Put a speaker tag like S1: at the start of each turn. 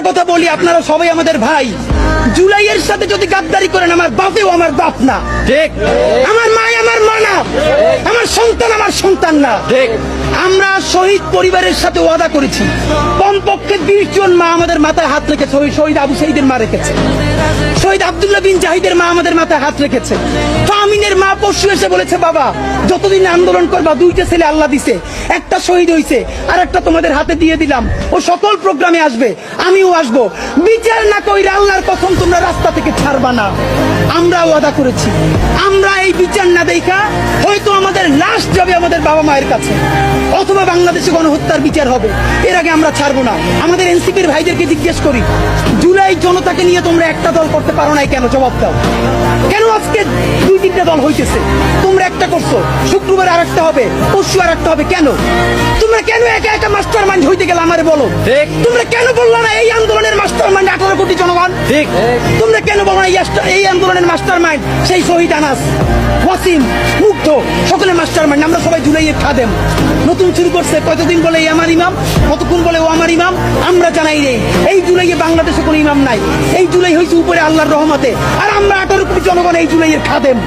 S1: কথা বলি, আপনারা সবাই আমাদের ভাই। জুলাইয়ের সাথে যদি গাদ্দারি করেন, আমার বাপেও আমার বাপ না,
S2: ঠিক।
S1: আমার মা আমার মা না, আমার সন্তান আমার সন্তান না,
S2: ঠিক।
S1: আমরা শহীদ পরিবারের সাথে ওয়াদা করেছি, কমপক্ষে 20 জন মা আমাদের মাথায় হাত রেখেছে। শহীদ আবু সাঈদের মা রেখেছে, শহীদ আব্দুল্লাহ বিন জাহিদের মা আমাদের মাথায় হাত রেখেছে। ফামিনের মা পরশু এসে বলেছে, বাবা যতদিন আন্দোলন করবা, 2টা ছেলে আল্লাহ দিছে, একটা শহীদ হইছে আর একটা তোমাদের হাতে দিয়ে দিলাম, ও সকল প্রোগ্রামে আসবে, আমিও আসবো। বিচার না কইরা আল্লাহর কসম তোমরা রাস্তা থেকে ছাড়বা না। আমরা ওয়াদা করেছি, আমরা এই বিচার না দেখা হয়তো আমাদের লাশ যাবে আমাদের বাবা মায়ের কাছে, অথবা বাংলাদেশে গণহত্যার বিচার হবে, এর আগে আমরা ছাড়বো না। আমাদের এনসিপির ভাইদেরকে জিজ্ঞেস করি, জুলাই জনতাকে নিয়ে তোমরা একটা দল করতে পারো নাই কেন? জবাব দাও। কেন আজকে 2-3টা দল হইতেছে? তোমরা একটা করছো, শুক্রবার আর একটা হবে, পরশু আর একটা হবে, কেন? তোমরা কেন একা একা মাস্টার মাইন্ড হইতে গেলে আমারে বলো।
S2: ঠিক।
S1: তোমরা কেন বললো না এই আন্দোলনের মাস্টার মাইন্ড 18 কোটি জনগণ?
S2: ঠিক।
S1: তোমরা কেন বলো না এই আন্দোলনের মাস্টার মাইন্ড সেই শহীদ আনাস, ওয়াসিম, মুগ্ধ, সকলে মাস্টার মাইন্ড, আমরা সবাই জুলাইয়ের খাদেম। নতুন শুরু করছে, কতদিন বলে এই আমার ইমাম, কতক্ষণ বলে ও আমার ইমাম, আমরা জানাই নেই। এই জুলাইয়ে বাংলাদেশে কোনো ইমাম নাই, এই জুলাই হয়েছে উপরে আল্লাহর রহমতে, আর আমরা 18 কোটি জনগণ এই জুলাইয়ের খাদেম।